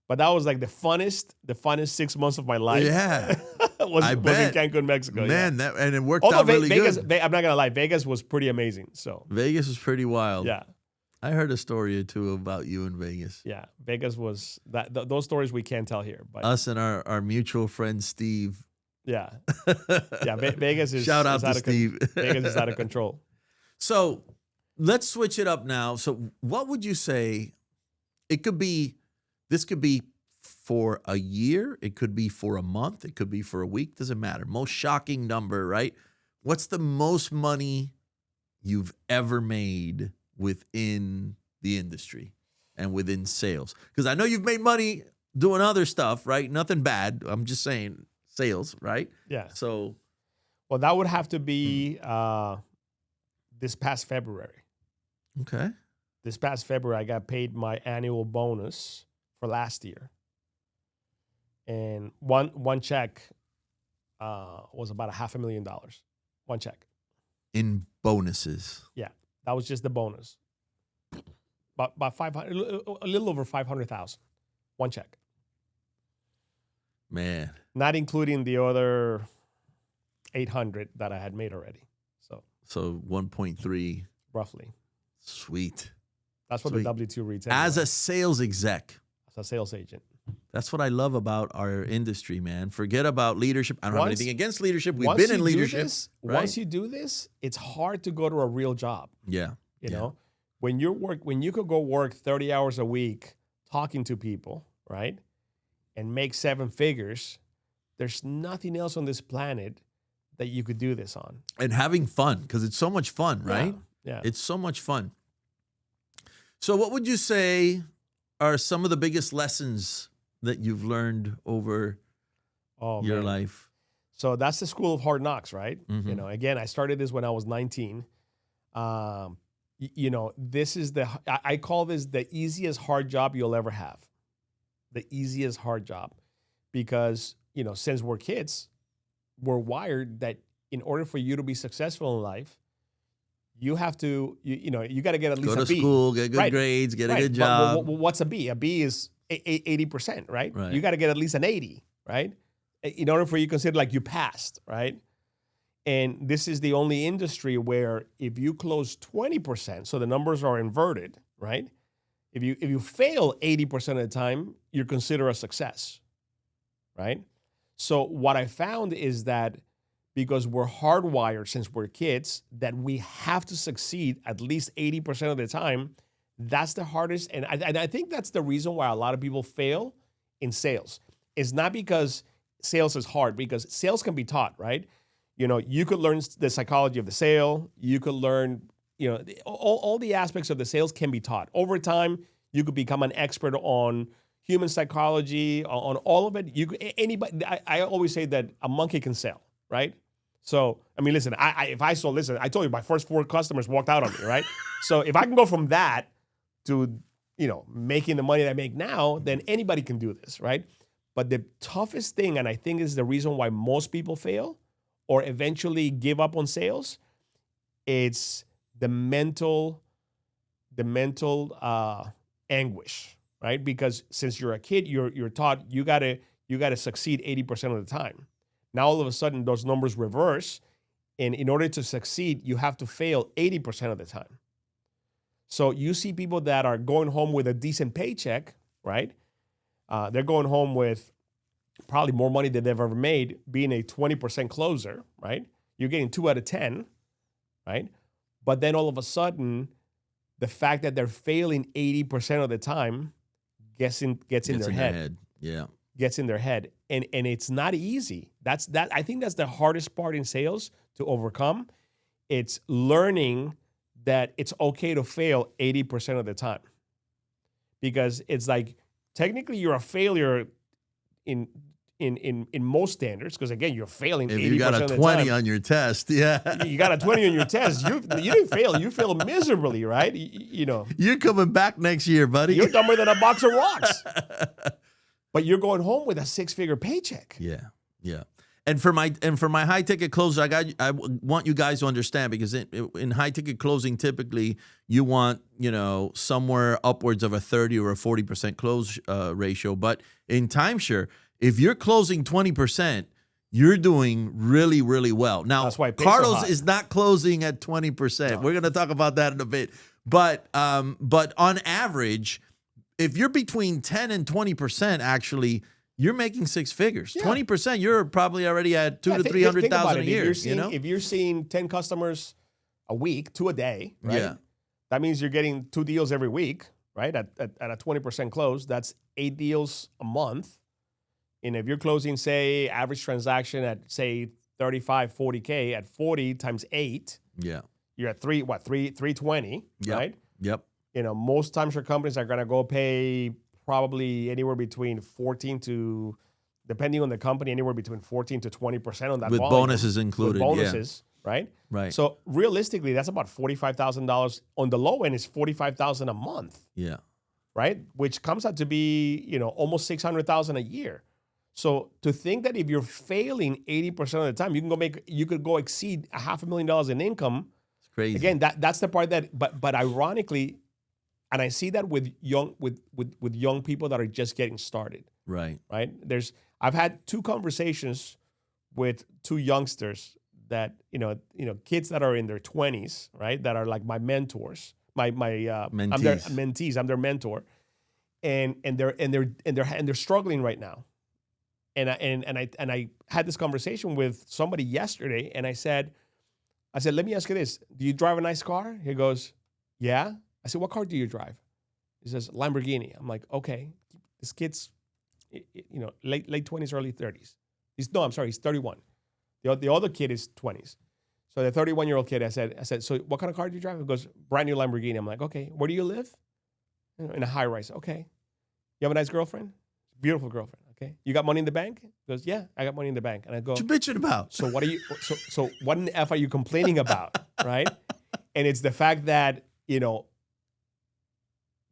Speaker 2: But that was like the funnest 6 months of my life.
Speaker 1: Yeah.
Speaker 2: was in Cancun, Mexico.
Speaker 1: Man,
Speaker 2: yeah.
Speaker 1: and it worked out really
Speaker 2: Vegas,
Speaker 1: good.
Speaker 2: I'm not going to lie. Vegas was pretty amazing. So
Speaker 1: Vegas was pretty wild.
Speaker 2: Yeah.
Speaker 1: I heard a story or two about you in Vegas.
Speaker 2: Yeah, Vegas was those stories we can't tell here. But
Speaker 1: us and our mutual friend Steve.
Speaker 2: Yeah, yeah. Vegas is
Speaker 1: shout out to Steve.
Speaker 2: Vegas is out of control.
Speaker 1: So let's switch it up now. So what would you say? This could be for a year. It could be for a month. It could be for a week. Doesn't matter. Most shocking number, right? What's the most money you've ever made within the industry and within sales? Because I know you've made money doing other stuff, right? Nothing bad. I'm just saying sales, right?
Speaker 2: Yeah.
Speaker 1: So,
Speaker 2: well, that would have to be this past February.
Speaker 1: Okay.
Speaker 2: This past February, I got paid my annual bonus for last year. And one check was about $500,000. One check.
Speaker 1: In bonuses.
Speaker 2: Yeah. That was just the bonus. About 500, a little over 500,000. One check.
Speaker 1: Man.
Speaker 2: Not including the other 800 that I had made already.
Speaker 1: So 1.3.
Speaker 2: Roughly.
Speaker 1: Sweet.
Speaker 2: That's what the W-2 reads.
Speaker 1: As a sales exec.
Speaker 2: As a sales agent.
Speaker 1: That's what I love about our industry, man. Forget about leadership. I don't have anything against leadership. We've been in leadership. Right?
Speaker 2: Once you do this, it's hard to go to a real job.
Speaker 1: Yeah.
Speaker 2: You know, when you could go work 30 hours a week talking to people, right? And make 7 figures, there's nothing else on this planet that you could do this on.
Speaker 1: And having fun, because it's so much fun, right?
Speaker 2: Yeah.
Speaker 1: It's so much fun. So what would you say are some of the biggest lessons that you've learned over your life?
Speaker 2: So that's the school of hard knocks, right?
Speaker 1: Mm-hmm.
Speaker 2: You know, again, I started this when I was 19. You know, this is I call this the easiest hard job you'll ever have. The easiest hard job. Because, you know, since we're kids, we're wired that in order for you to be successful in life, you have to, you got to get at least a B.
Speaker 1: Go to school, get good grades, get a good job.
Speaker 2: But what's a B? A B is 80%, right? You got to get at least an 80, right? In order for you to consider like you passed, right? And this is the only industry where if you close 20%, so the numbers are inverted, right? If you fail 80% of the time, you're considered a success, right? So what I found is that because we're hardwired since we're kids, that we have to succeed at least 80% of the time. That's the hardest. And I think that's the reason why a lot of people fail in sales. It's not because sales is hard, because sales can be taught, right? You could learn the psychology of the sale. You could learn, all the aspects of the sales can be taught. Over time, you could become an expert on human psychology, on all of it. Anybody. I always say that a monkey can sell, right? So, I mean, listen, I told you my first 4 customers walked out on me, right? So if I can go from that to, making the money that I make now, then anybody can do this, right? But the toughest thing, and I think is the reason why most people fail or eventually give up on sales, it's the mental anguish, right? Because since you're a kid, you're taught you gotta succeed 80% of the time. Now all of a sudden those numbers reverse, and in order to succeed, you have to fail 80% of the time. So you see people that are going home with a decent paycheck, right? They're going home with probably more money than they've ever made, being a 20% closer, right? You're getting 2 out of 10, right? But then all of a sudden, the fact that they're failing 80% of the time gets in their head.
Speaker 1: Yeah.
Speaker 2: Gets in their head. And it's not easy. I think that's the hardest part in sales to overcome. It's learning that it's okay to fail 80% of the time. Because it's like, technically you're a failure in most standards, because again, you're failing 80% of the time. If you got a
Speaker 1: 20 on your test, yeah.
Speaker 2: You got a 20 on your test. You didn't fail. You failed miserably, right?
Speaker 1: You're coming back next year, buddy.
Speaker 2: You're dumber than a box of rocks. But you're going home with a 6-figure paycheck.
Speaker 1: Yeah, yeah. And for my high ticket closer, I want you guys to understand, because in high ticket closing, typically you want somewhere upwards of a 30 or a 40% close ratio. But in timeshare, if you're closing 20%, you're doing really, really well. Now,
Speaker 2: that's why
Speaker 1: Carlos is not closing at 20%. No. We're going to talk about that in a bit. But on average, if you're between 10 and 20%, actually, you're making 6 figures. Yeah. 20%, you're probably already at $200,000 to $300,000 a year.
Speaker 2: If you're seeing 10 customers a week, 2 a day, right? Yeah. That means you're getting 2 deals every week, right? At a 20% close, that's 8 deals a month. And if you're closing, say, average transaction at, say, 35, 40K, at 40 times 8,
Speaker 1: yeah,
Speaker 2: you're at 320,
Speaker 1: yep.
Speaker 2: Right?
Speaker 1: Yep.
Speaker 2: Most timeshare companies are going to go pay probably anywhere between 14 to, depending on the company, anywhere between 14 to 20% on that
Speaker 1: with
Speaker 2: volume.
Speaker 1: Bonuses included.
Speaker 2: With bonuses, yeah. Right?
Speaker 1: Right.
Speaker 2: So realistically, that's about $45,000. On the low end, it's $45,000 a month.
Speaker 1: Yeah.
Speaker 2: Right? Which comes out to be, almost $600,000 a year. So to think that if you're failing 80% of the time, you could go exceed $500,000 in income.
Speaker 1: It's crazy.
Speaker 2: Again, that's the part that, but ironically, and I see that with young people that are just getting started.
Speaker 1: Right.
Speaker 2: Right. I've had 2 conversations with 2 youngsters that, kids that are in their 20s, right? That are like my mentors, my
Speaker 1: mentees.
Speaker 2: I'm their mentees. I'm their mentor, and they're struggling right now. And I had this conversation with somebody yesterday, and I said, let me ask you this: do you drive a nice car? He goes, yeah. I said, what car do you drive? He says, Lamborghini. I'm like, okay. This kid's, late 20s, early 30s. He's 31. The other kid is 20s. So the 31-year-old kid, I said, so what kind of car do you drive? He goes, brand new Lamborghini. I'm like, okay. Where do you live? In a high rise. Okay. You have a nice girlfriend? Beautiful girlfriend. Okay. You got money in the bank? He goes, yeah, I got money in the bank. And I go,
Speaker 1: what you bitching about?
Speaker 2: So what are you? So what in the F are you complaining about, right? And it's the fact that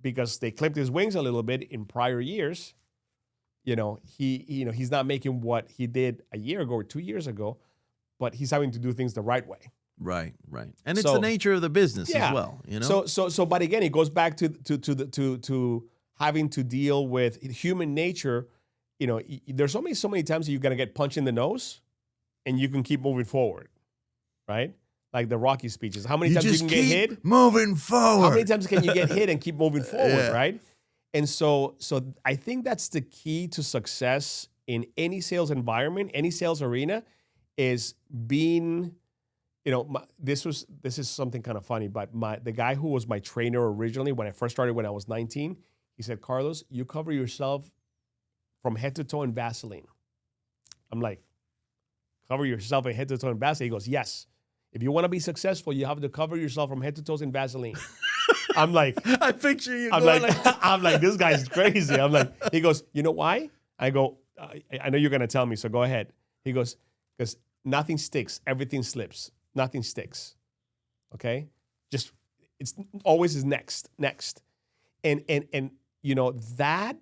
Speaker 2: because they clipped his wings a little bit in prior years, he's not making what he did a year ago or 2 years ago, but he's having to do things the right way.
Speaker 1: Right. And it's the nature of the business as well.
Speaker 2: So, but again, it goes back to having to deal with human nature. There's so many times that you're gonna get punched in the nose, and you can keep moving forward, right? like the Rocky speeches. How many
Speaker 1: You
Speaker 2: times you
Speaker 1: just
Speaker 2: can get
Speaker 1: keep
Speaker 2: hit?
Speaker 1: moving forward.
Speaker 2: How many times can you get hit and keep moving forward,
Speaker 1: Yeah.
Speaker 2: right? And so I think that's the key to success in any sales environment, any sales arena, is being, this is something kind of funny, but the guy who was my trainer originally when I first started when I was 19, he said, Carlos, you cover yourself from head to toe in Vaseline. I'm like, cover yourself from head to toe in Vaseline? He goes, yes. If you want to be successful, you have to cover yourself from head to toes in Vaseline. I'm like,
Speaker 1: I picture you.
Speaker 2: I'm like, this guy's crazy. I'm like, he goes, you know why? I go, I know you're going to tell me, so go ahead. He goes, because nothing sticks. Everything slips. Nothing sticks. Okay? Just, it's always is next. And that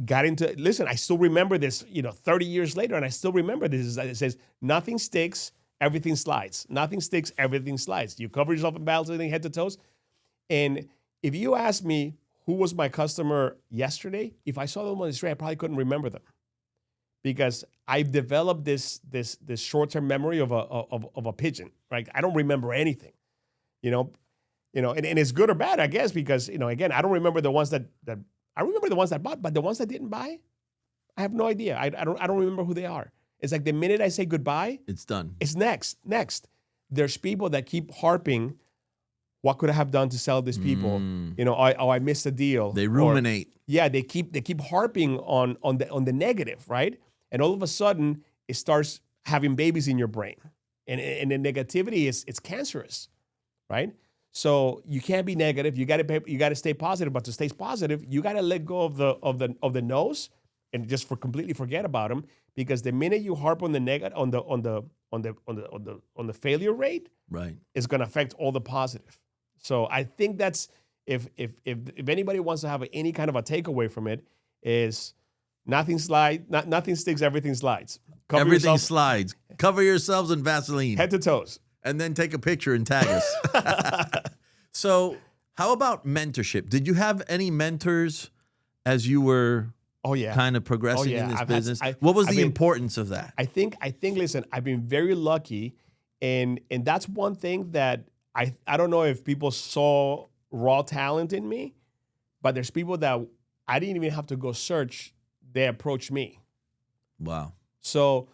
Speaker 2: got into, listen, I still remember this, 30 years later, and I still remember this. It says, nothing sticks, everything slides. Nothing sticks, everything slides. You cover yourself in Vaseline head to toes. And if you ask me who was my customer yesterday, if I saw them on the street, I probably couldn't remember them, because I've developed this short-term memory of a pigeon. Right? I don't remember anything, and it's good or bad, I guess, because again, I don't remember the ones that I remember the ones that bought, but the ones that didn't buy, I have no idea. I don't remember who they are. It's like the minute I say goodbye,
Speaker 1: it's done.
Speaker 2: It's next. There's people that keep harping. What could I have done to sell these people? I missed a deal.
Speaker 1: They ruminate.
Speaker 2: They keep harping on the negative, right? And all of a sudden, it starts having babies in your brain, and the negativity it's cancerous, right? So you can't be negative. You got to stay positive. But to stay positive, you got to let go of the no's and just completely forget about them. Because the minute you harp on the negative, on the failure rate,
Speaker 1: right,
Speaker 2: it's going to affect all the positive. So I think that's if anybody wants to have any kind of a takeaway from it, is nothing sticks, everything slides.
Speaker 1: Everything slides. Cover yourselves in Vaseline,
Speaker 2: head to toes,
Speaker 1: and then take a picture and tag us. So, how about mentorship? Did you have any mentors as you were?
Speaker 2: Oh yeah,
Speaker 1: kind of progressing in this business. What was the importance of that?
Speaker 2: I think. Listen, I've been very lucky, and that's one thing that I don't know if people saw raw talent in me, but there's people that I didn't even have to go search. They approached me.
Speaker 1: Wow.
Speaker 2: So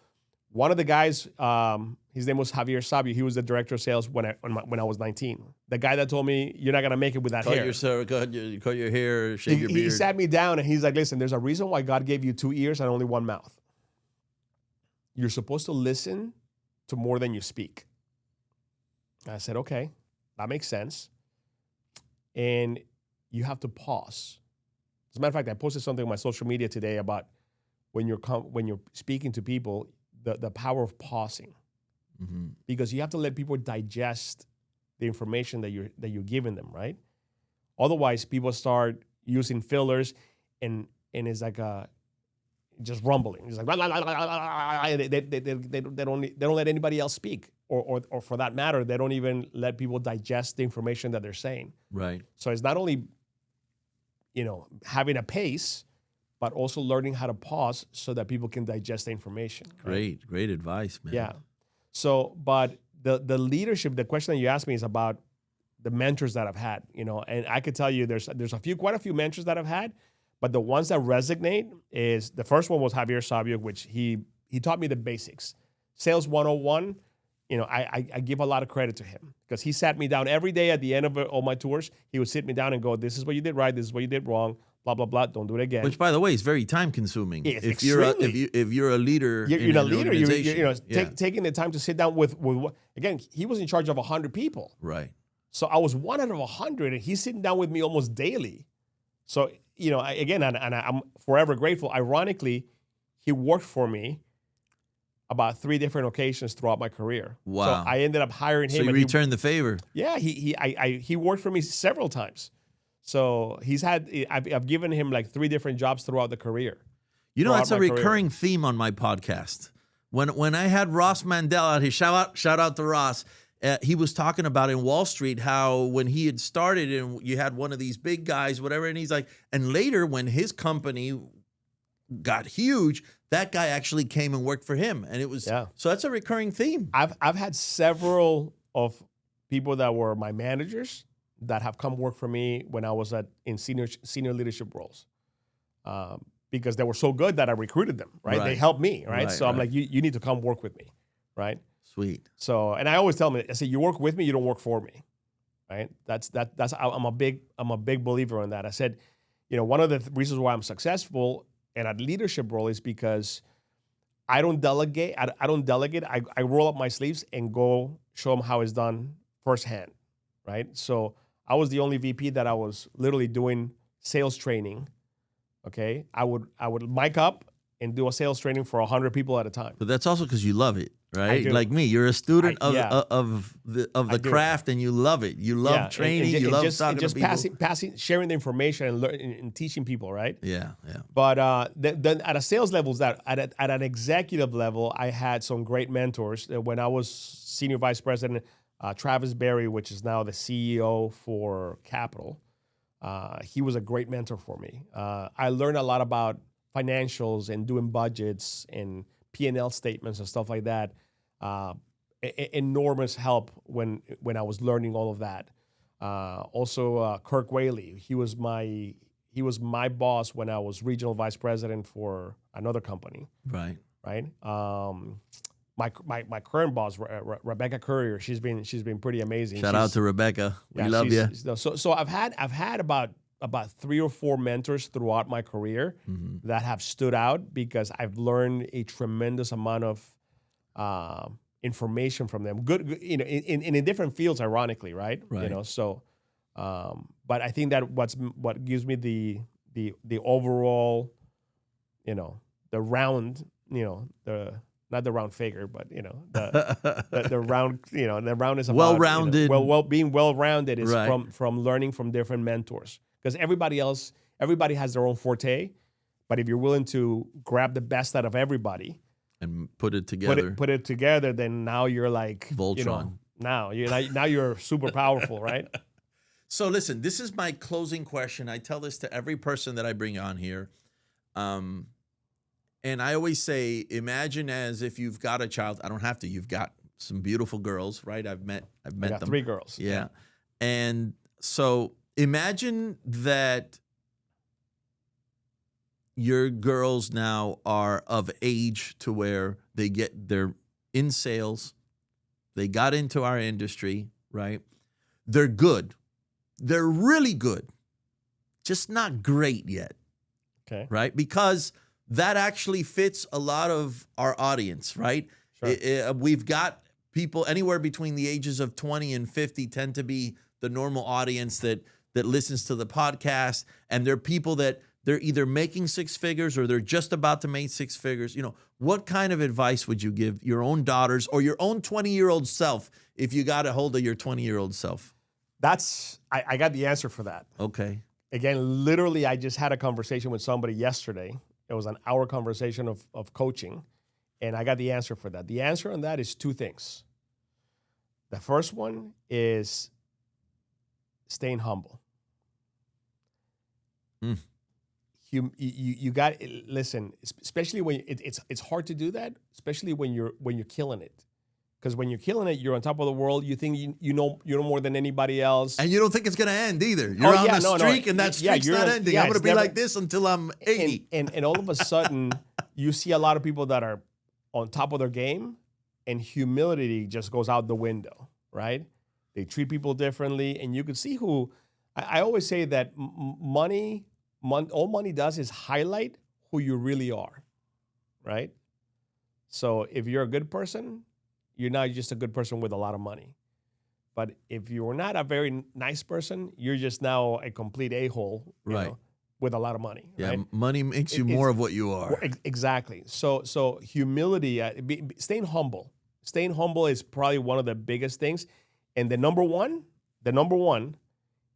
Speaker 2: one of the guys, his name was Javier Sabio. He was the director of sales when I was 19. The guy that told me, you're not going to make it with that hair.
Speaker 1: Cut your hair, shave your beard.
Speaker 2: He sat me down and he's like, listen, there's a reason why God gave you 2 ears and only one mouth. You're supposed to listen to more than you speak. I said, okay, that makes sense. And you have to pause. As a matter of fact, I posted something on my social media today about when you're speaking to people, the power of pausing. Mm-hmm. Because you have to let people digest the information that you're giving them, right? Otherwise, people start using fillers, and it's like just rumbling. It's like they don't let anybody else speak, or for that matter, they don't even let people digest the information that they're saying.
Speaker 1: Right.
Speaker 2: So it's not only having a pace, but also learning how to pause so that people can digest the information. Right?
Speaker 1: Great advice, man.
Speaker 2: Yeah. So, but the leadership, the question that you asked me is about the mentors that I've had, and I could tell you there's quite a few mentors that I've had, but the ones that resonate is, the first one was Javier Sabio, which he taught me the basics. Sales 101, I give a lot of credit to him, because he sat me down every day at the end of all my tours. He would sit me down and go, this is what you did right, this is what you did wrong, blah, blah, blah, don't do it again.
Speaker 1: Which, by the way, is very time consuming.
Speaker 2: It's
Speaker 1: if you're a leader,
Speaker 2: you're a leader,
Speaker 1: organization.
Speaker 2: Taking the time to sit down with again, he was in charge of 100 people.
Speaker 1: Right.
Speaker 2: So I was one out of 100, and he's sitting down with me almost daily. So, I'm forever grateful. Ironically, he worked for me about 3 different occasions throughout my career.
Speaker 1: Wow.
Speaker 2: So I ended up hiring him.
Speaker 1: So you returned the favor.
Speaker 2: Yeah, he worked for me several times. So I've given him like 3 different jobs throughout the career.
Speaker 1: That's a recurring theme on my podcast. When I had Ross Mandel out here, shout out to Ross. He was talking about in Wall Street how when he had started and you had one of these big guys, whatever, and he's like, and later when his company got huge, that guy actually came and worked for him, and it was so that's a recurring theme.
Speaker 2: I've had several of people that were my managers that have come work for me when I was in senior leadership roles. Because they were so good that I recruited them, right? They helped me, right? So I'm like, you need to come work with me, right?
Speaker 1: Sweet.
Speaker 2: So, and I always tell them, I say, you work with me, you don't work for me, right? That's I'm a big believer in that. I said, one of the reasons why I'm successful in a leadership role is because I don't delegate. I roll up my sleeves and go show them how it's done firsthand, right? So I was the only VP that I was literally doing sales training. Okay, I would mic up and do a sales training for 100 people at a time.
Speaker 1: But that's also because you love it, right?
Speaker 2: do.
Speaker 1: Like me, you're a student of the craft, and you love it. You love training. You love talking to people.
Speaker 2: Sharing the information and learning and teaching people, right?
Speaker 1: Yeah.
Speaker 2: But then at a sales level, at an executive level, I had some great mentors. When I was senior vice president, Travis Berry, which is now the CEO for Capital. He was a great mentor for me. I learned a lot about financials and doing budgets and P&L statements and stuff like that. Enormous help when I was learning all of that. Also, Kirk Whaley. He was my boss when I was regional vice president for another company.
Speaker 1: Right.
Speaker 2: My current boss, Rebecca Courier, she's been pretty amazing.
Speaker 1: Shout out to Rebecca. We love you.
Speaker 2: So I've had about 3 or 4 mentors throughout my career that have stood out because I've learned a tremendous amount of information from them. Good, in different fields, ironically, right? So, but I think that what gives me the overall, the round, not the round figure, but the round, the round is about
Speaker 1: well-rounded.
Speaker 2: Being well-rounded is
Speaker 1: Right.
Speaker 2: from learning from different mentors. Because everybody has their own forte, but if you're willing to grab the best out of everybody
Speaker 1: and put it together,
Speaker 2: put it together, then now you're like
Speaker 1: Voltron.
Speaker 2: Now you're super powerful, right?
Speaker 1: So listen, this is my closing question. I tell this to every person that I bring on here. And I always say, imagine as if you've got a child. I don't have to. You've got some beautiful girls, right? I've met
Speaker 2: I got
Speaker 1: them.
Speaker 2: 3 girls.
Speaker 1: Yeah. And so imagine that your girls now are of age to where they're in sales. They got into our industry, right? They're good. They're really good. Just not great yet.
Speaker 2: Okay.
Speaker 1: Right? Because that actually fits a lot of our audience, right?
Speaker 2: Sure.
Speaker 1: We've got people anywhere between the ages of 20 and 50 tend to be the normal audience that listens to the podcast. And they're people that they're either making 6 figures or they're just about to make 6 figures. What kind of advice would you give your own daughters or your own 20-year-old self if you got a hold of your 20-year-old self?
Speaker 2: I got the answer for that.
Speaker 1: Okay.
Speaker 2: Again, literally, I just had a conversation with somebody yesterday. It was an hour conversation of coaching, and I got the answer for that. The answer on that is 2 things. The first one is staying humble. You got listen, especially when it's hard to do that, especially when you're killing it. Because when you're killing it, you're on top of the world. You think you know more than anybody else,
Speaker 1: and you don't think it's going to end either. You're on a streak, and that streak's not ending. I'm going to be like this until I'm 80.
Speaker 2: And all of a sudden, you see a lot of people that are on top of their game, and humility just goes out the window, right? They treat people differently, and you can see who. I always say that all money does is highlight who you really are, right? So if you're a good person, you're not just a good person with a lot of money. But if you're not a very nice person, you're just now a complete a-hole,
Speaker 1: right,
Speaker 2: with a lot of money.
Speaker 1: Yeah,
Speaker 2: right?
Speaker 1: Money makes you more of what you are.
Speaker 2: Exactly. So humility, staying humble. Staying humble is probably one of the biggest things. And the number one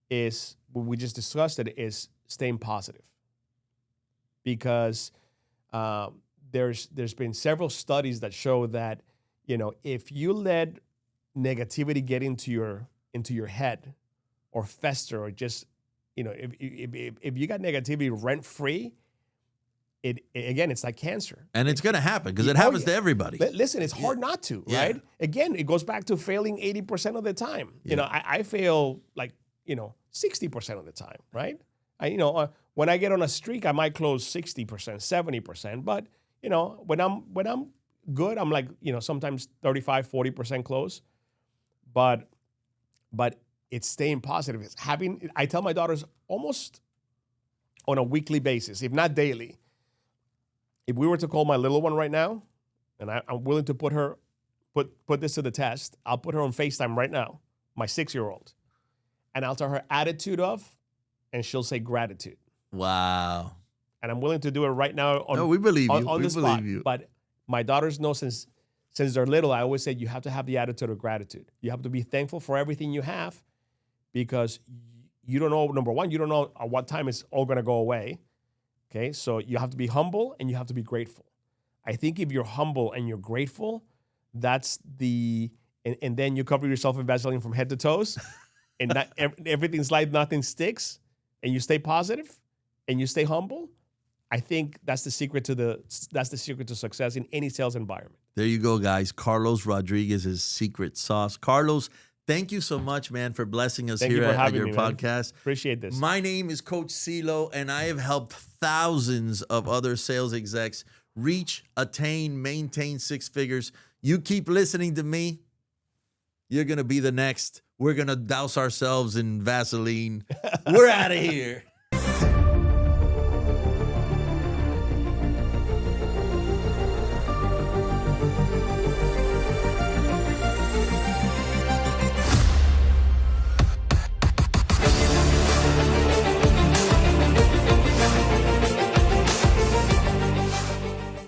Speaker 2: is, what we just discussed it, is staying positive. Because there's been several studies that show that, if you let negativity get into your head or fester, or just, if you got negativity rent free, again, it's like cancer.
Speaker 1: And it's going to happen because it happens to everybody.
Speaker 2: Listen, it's hard not to, right? Again, it goes back to failing 80% of the time. You know, I fail like, 60% of the time, right? When I get on a streak, I might close 60%, 70%. But, when I'm good, I'm like, sometimes 35, 40% close. But it's staying positive. I tell my daughters almost on a weekly basis, if not daily, if we were to call my little one right now, and I'm willing to put this to the test, I'll put her on FaceTime right now, my 6-year-old, and I'll tell her attitude of, and she'll say gratitude.
Speaker 1: Wow.
Speaker 2: And I'm willing to do it right now
Speaker 1: No, we believe you.
Speaker 2: on
Speaker 1: We
Speaker 2: the
Speaker 1: believe
Speaker 2: spot.
Speaker 1: you.
Speaker 2: But my daughters know since they're little, I always say you have to have the attitude of gratitude. You have to be thankful for everything you have because you don't know, number one, you don't know at what time it's all going to go away. Okay, so you have to be humble and you have to be grateful. I think if you're humble and you're grateful, that's and then you cover yourself in Vaseline from head to toes, and everything's light, nothing sticks, and you stay positive and you stay humble. I think that's the secret to success in any sales environment.
Speaker 1: There you go, guys. Carlos Rodriguez's secret sauce. Carlos, thank you so much, man, for blessing us here at your podcast.
Speaker 2: Appreciate this.
Speaker 1: My name is Coach Ceelo, and I have helped thousands of other sales execs reach, attain, maintain 6 figures. You keep listening to me, you're going to be the next. We're going to douse ourselves in Vaseline. We're out of here.